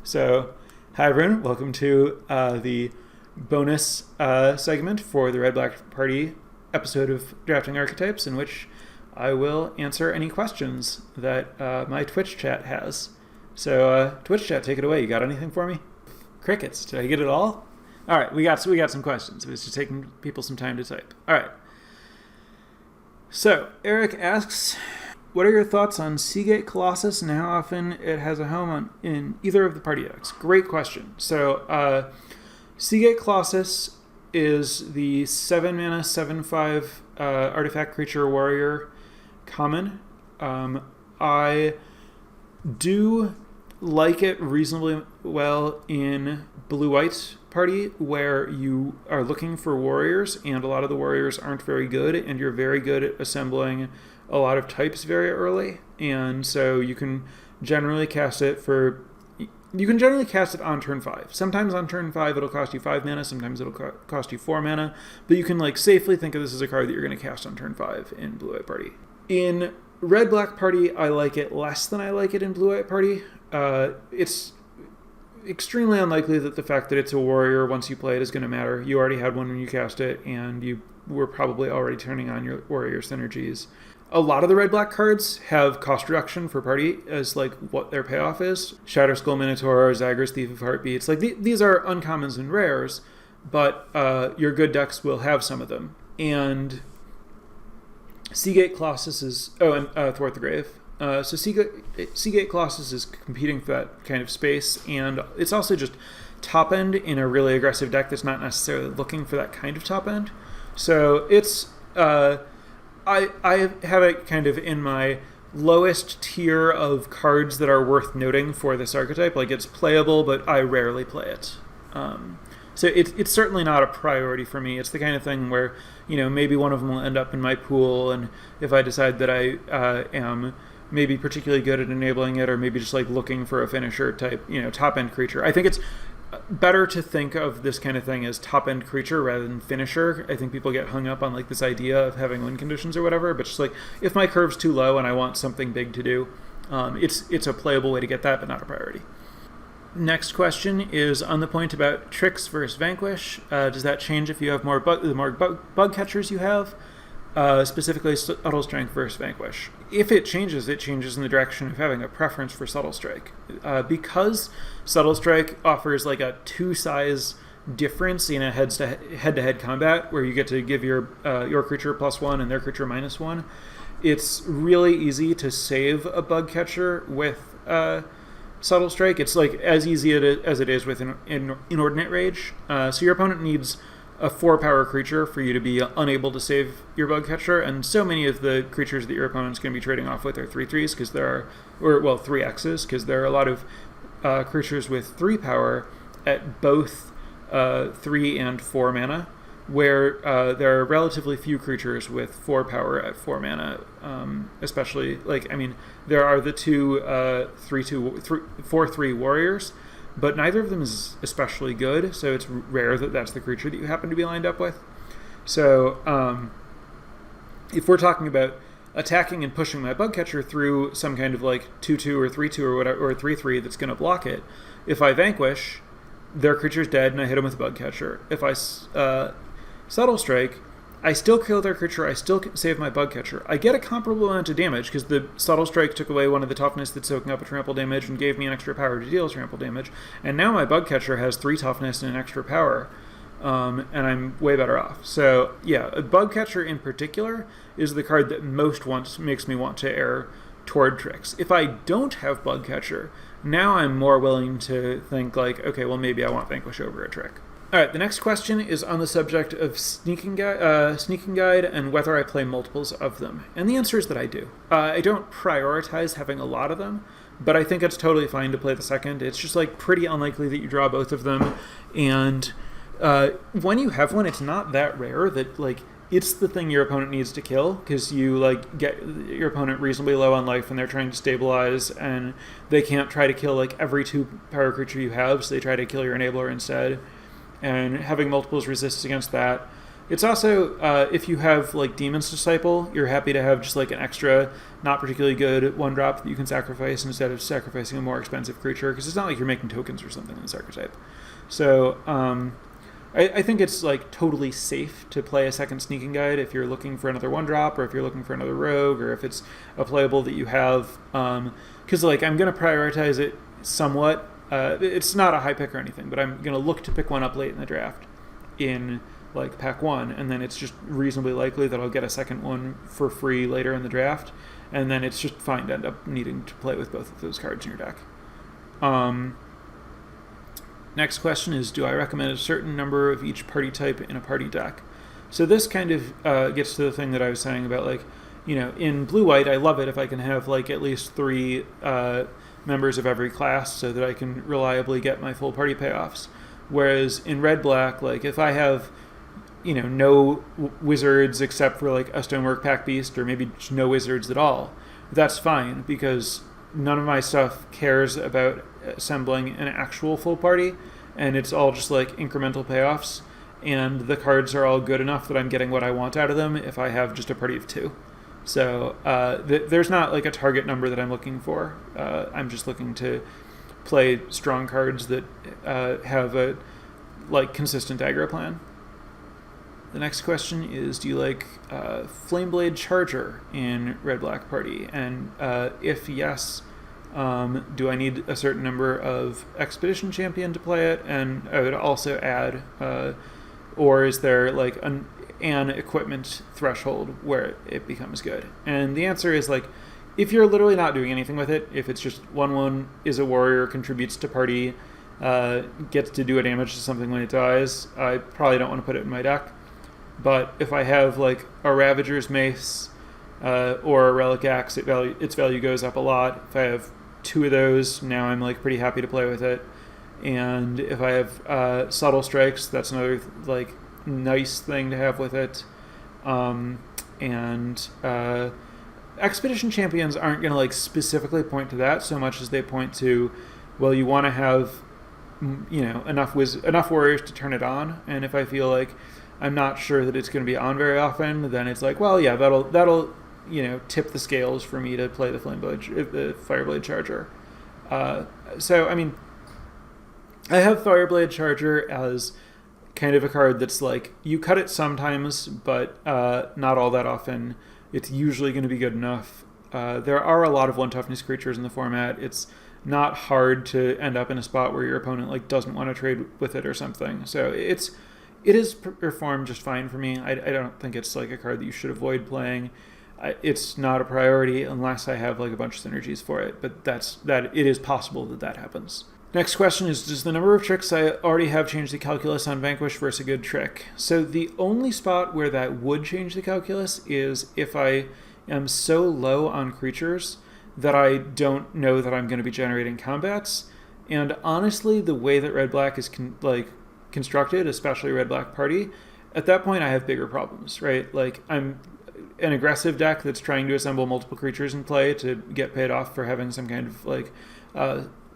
So, hi everyone, welcome to the bonus segment for the Red-Black Party episode of Drafting Archetypes, in which I will answer any questions that my Twitch chat has. So, Twitch chat, take it away. You got anything for me? Crickets. Did I get it all? All right, we got some questions. It was just taking people some time to type. All right. So, Eric asks, what are your thoughts on Seagate Colossus and how often it has a home in either of the party decks? Great question. So, Seagate Colossus is the 7-mana, 7/5 artifact creature warrior common. I do like it reasonably well in blue-white party, where you are looking for warriors and a lot of the warriors aren't very good, and you're very good at assembling a lot of types very early, and so you can generally cast it on turn 5. Sometimes on turn 5 it'll cost you 5 mana, sometimes it'll cost you 4 mana, but you can safely think of this as a card that you're going to cast on turn 5 in blue-white party. In red-black party, I like it less than I like it in blue-white party. It's extremely unlikely that the fact that it's a warrior once you play it is going to matter. You already had one when you cast it, and you were probably already turning on your warrior synergies. A lot of the red-black cards have cost reduction for party as what their payoff is. Shatterskull Minotaur, Zagre's Thief of Heartbeats. These are uncommons and rares, but your good decks will have some of them. And Seagate Colossus is... Oh, and Thwart the Grave. So Seagate Colossus is competing for that kind of space, and it's also just top end in a really aggressive deck that's not necessarily looking for that kind of top end. So it's I have it kind of in my lowest tier of cards that are worth noting for this archetype. It's playable, but I rarely play it. So it's certainly not a priority for me. It's the kind of thing where, maybe one of them will end up in my pool, and if I decide that I am maybe particularly good at enabling it, or maybe just looking for a finisher type, top end creature. I think it's better to think of this kind of thing as top end creature rather than finisher. I think people get hung up on this idea of having win conditions or whatever, but just if my curve's too low and I want something big to do, it's a playable way to get that, but not a priority. Next question is on the point about tricks versus Vanquish. Does that change if you have the more bug catchers you have? Specifically Subtle Strike versus Vanquish. If it changes in the direction of having a preference for Subtle Strike. Because Subtle Strike offers a 2-size difference in a head-to-head combat, where you get to give your creature +1 and their creature -1, it's really easy to save a bug catcher with Subtle Strike. It's as easy as it is with Inordinate Rage. So your opponent needs a 4-power creature for you to be unable to save your bug catcher, and so many of the creatures that your opponent's going to be trading off with are 3/3s, because there are, 3Xs, because there are a lot of creatures with 3 power at both 3 and 4 mana, where there are relatively few creatures with 4 power at 4 mana, especially, there are the two 4/3 warriors, but neither of them is especially good, so it's rare that that's the creature that you happen to be lined up with. So if we're talking about attacking and pushing my bug catcher through some kind of 2/2 or 3/2 or whatever, or 3/3 that's going to block it, if I Vanquish, their creature's dead and I hit them with a bug catcher. If I Subtle Strike, I still kill their creature, I still save my bug catcher. I get a comparable amount of damage because the Subtle Strike took away one of the toughness that's soaking up a trample damage and gave me an extra power to deal trample damage. And now my bug catcher has 3 toughness and an extra power, and I'm way better off. So yeah, a bug catcher in particular is the card that most makes me want to err toward tricks. If I don't have bug catcher, now I'm more willing to think okay, well maybe I want Vanquish over a trick. All right, the next question is on the subject of Sneaking Guide and whether I play multiples of them. And the answer is that I do. I don't prioritize having a lot of them, but I think it's totally fine to play the second. It's just pretty unlikely that you draw both of them. And when you have one, it's not that rare that it's the thing your opponent needs to kill, because you get your opponent reasonably low on life and they're trying to stabilize, and they can't try to kill every 2-power creature you have, so they try to kill your enabler instead. And having multiples resist against that. It's also, if you have like Demon's Disciple, you're happy to have just like an extra, not particularly good one drop that you can sacrifice instead of sacrificing a more expensive creature, because it's not like you're making tokens or something in this archetype. So I think it's like totally safe to play a second Sneaking Guide if you're looking for another one drop, or if you're looking for another rogue, or if it's a playable that you have. Because like I'm going to prioritize it somewhat. It's not a high pick or anything, but I'm going to look to pick one up late in the draft in like pack 1, and then it's just reasonably likely that I'll get a second one for free later in the draft, and then it's just fine to end up needing to play with both of those cards in your deck. Next question is, do I recommend a certain number of each party type in a party deck? So this kind of gets to the thing that I was saying about, like, you know, in blue-white, I love it if I can have like at least 3 members of every class so that I can reliably get my full party payoffs. Whereas in red-black, like if I have, you know, no wizards except for like a Stonework Pack Beast, or maybe just no wizards at all, that's fine, because none of my stuff cares about assembling an actual full party, and it's all just like incremental payoffs, and the cards are all good enough that I'm getting what I want out of them if I have just a party of 2. So there's not like a target number that I'm looking for. I'm just looking to play strong cards that have a like consistent aggro plan. The next question is, do you like Flameblade Charger in Red-Black Party? And if yes, do I need a certain number of Expedition Champion to play it? And I would also add, or is there like an equipment threshold where it becomes good? And the answer is, like, if you're literally not doing anything with it, if it's just 1/1 is a warrior, contributes to party, gets to do a damage to something when it dies, I probably don't want to put it in my deck. But if I have like a Ravager's Mace or a Relic Axe, its value goes up a lot. If I have 2 of those, now I'm like pretty happy to play with it. And if I have Subtle Strikes, that's another like nice thing to have with it. Expedition Champions aren't going to like specifically point to that so much as they point to, well, you want to have, you know, enough warriors to turn it on. And if I feel like I'm not sure that it's going to be on very often, then it's like, well, yeah, that'll you know, tip the scales for me to play the Fireblade Charger. So I mean, I have Fireblade Charger as kind of a card that's like, you cut it sometimes, but not all that often. It's usually going to be good enough. There are a lot of 1 toughness creatures in the format. It's not hard to end up in a spot where your opponent like doesn't want to trade with it or something. So it is performed just fine for me. I don't think it's like a card that you should avoid playing. It's not a priority unless I have like a bunch of synergies for it, but it is possible that happens. Next question is, does the number of tricks I already have change the calculus on Vanquish versus a good trick? So the only spot where that would change the calculus is if I am so low on creatures that I don't know that I'm going to be generating combats. And honestly, the way that Red-Black is constructed, especially Red-Black Party, at that point I have bigger problems, right? Like, I'm an aggressive deck that's trying to assemble multiple creatures in play to get paid off for having some kind of like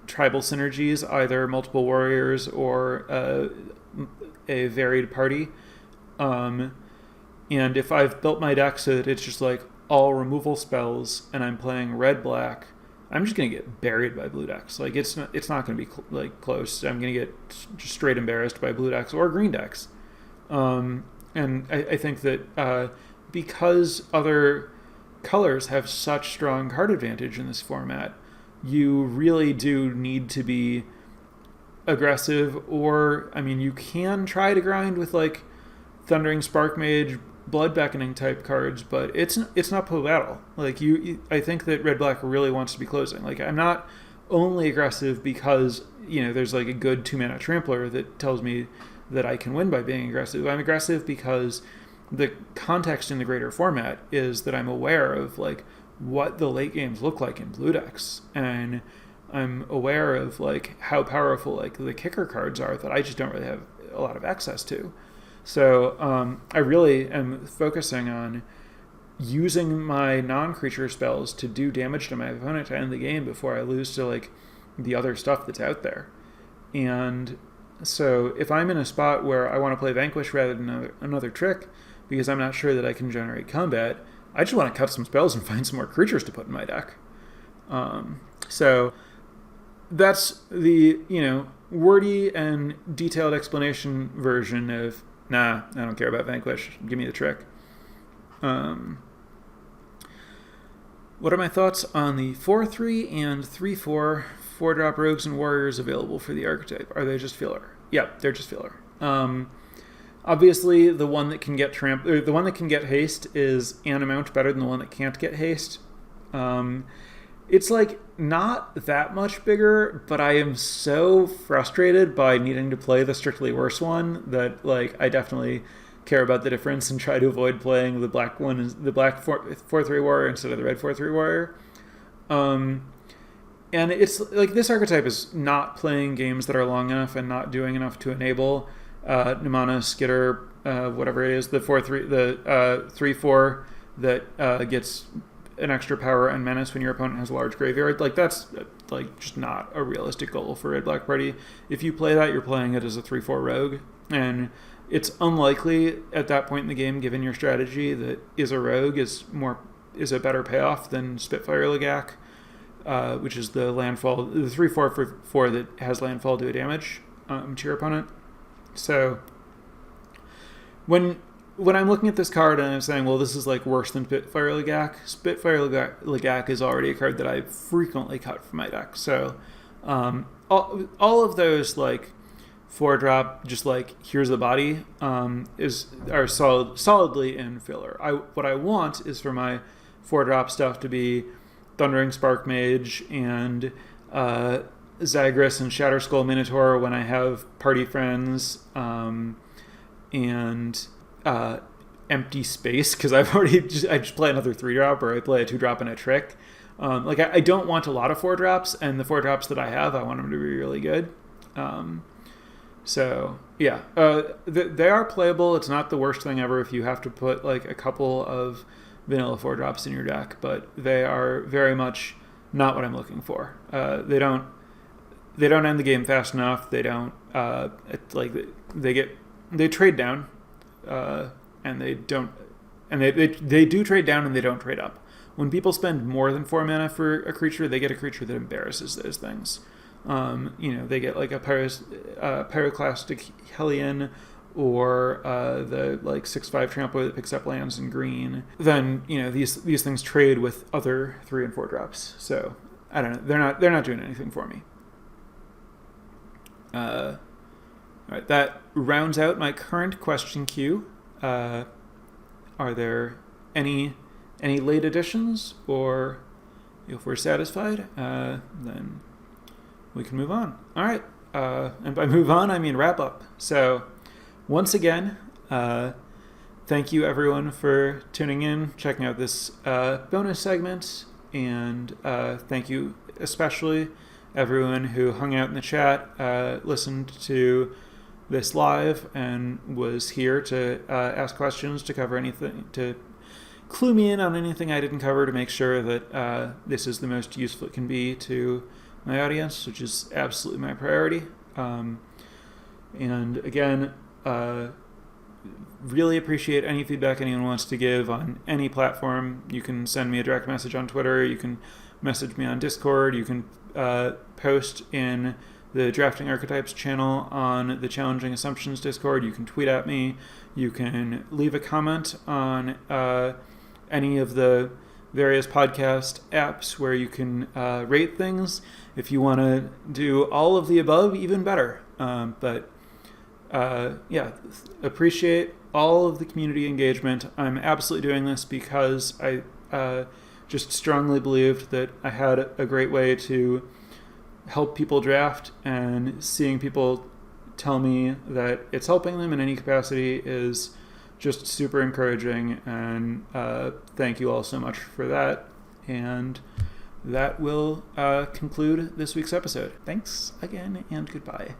tribal synergies, either multiple warriors or a varied party. And if I've built my deck so that it's just like all removal spells and I'm playing red-black, I'm just going to get buried by blue decks. Like, it's not going to be like close. I'm going to get just straight embarrassed by blue decks or green decks. And I think that because other colors have such strong card advantage in this format, you really do need to be aggressive, or, I mean, you can try to grind with like Thundering Spark Mage, Blood Beckoning type cards, but it's not Poe Battle. Like, I think that Red-Black really wants to be closing. Like, I'm not only aggressive because, you know, there's like a good 2-mana Trampler that tells me that I can win by being aggressive. I'm aggressive because the context in the greater format is that I'm aware of like what the late games look like in blue decks, and I'm aware of like how powerful like the kicker cards are that I just don't really have a lot of access to. So I really am focusing on using my non-creature spells to do damage to my opponent to end the game before I lose to like the other stuff that's out there. And So if I'm in a spot where I want to play Vanquish rather than another trick, because I'm not sure that I can generate combat, I just want to cut some spells and find some more creatures to put in my deck. So that's the, wordy and detailed explanation version of, nah, I don't care about Vanquish. Give me the trick. What are my thoughts on the 4/3 and 3/4 4-drop rogues and warriors available for the archetype? Are they just filler? Yeah, they're just filler. Obviously, the one that can get the one that can get haste is an amount better than the one that can't get haste. It's like not that much bigger, but I am so frustrated by needing to play the strictly worse one that like I definitely care about the difference and try to avoid playing the black one, the black 4/3 warrior instead of the red 4/3 warrior. And it's like this archetype is not playing games that are long enough and not doing enough to enable Nimana, Skitter, whatever it is, the 4/3, the 3/4 that gets an extra power and menace when your opponent has a large graveyard. Like that's like just not a realistic goal for Red Black Party. If you play that, you're playing it as a 3/4 rogue, and it's unlikely at that point in the game, given your strategy, that is a rogue is a better payoff than Spitfire Legak, which is the landfall, the 3/4 for 4 that has landfall do a damage to your opponent. So when I'm looking at this card and I'm saying, well, this is like worse than Spitfire Legak is already a card that I frequently cut from my deck. So all of those like 4-drop, just like here's the body, are solidly in filler. What I want is for my 4-drop stuff to be Thundering Spark Mage and Zagreus and Shatterskull Minotaur when I have party friends, and Empty Space, because I just play another 3-drop, or I play a 2-drop and a trick. I don't want a lot of 4-drops, and the 4-drops that I have, I want them to be really good. So yeah, they are playable. It's not the worst thing ever if you have to put like a couple of vanilla 4-drops in your deck, but they are very much not what I'm looking for. They don't end the game fast enough. They don't they trade down, and they do trade down and they don't trade up. When people spend more than 4 mana for a creature, they get a creature that embarrasses those things. They get like a Pyroclastic Hellion or the like 6/5 Trampler that picks up lands in green. Then these things trade with other 3 and 4 drops. So I don't know. They're not doing anything for me. All right, that rounds out my current question queue. Are there any late additions, or if we're satisfied, then we can move on. All right, and by move on, I mean wrap up. So once again, thank you everyone for tuning in, checking out this bonus segment, and thank you especially everyone who hung out in the chat, listened to this live, and was here to ask questions, to cover anything, to clue me in on anything I didn't cover, to make sure that this is the most useful it can be to my audience, which is absolutely my priority. And again, really appreciate any feedback anyone wants to give on any platform. You can send me a direct message on Twitter. You can message me on Discord. You can post in the Drafting Archetypes channel on the Challenging Assumptions Discord. You can tweet at me. You can leave a comment on any of the various podcast apps where you can rate things. If you want to do all of the above, even better. But appreciate all of the community engagement. I'm absolutely doing this because I just strongly believed that I had a great way to help people draft, and seeing people tell me that it's helping them in any capacity is just super encouraging, and thank you all so much for that. And that will conclude this week's episode. Thanks again, and goodbye.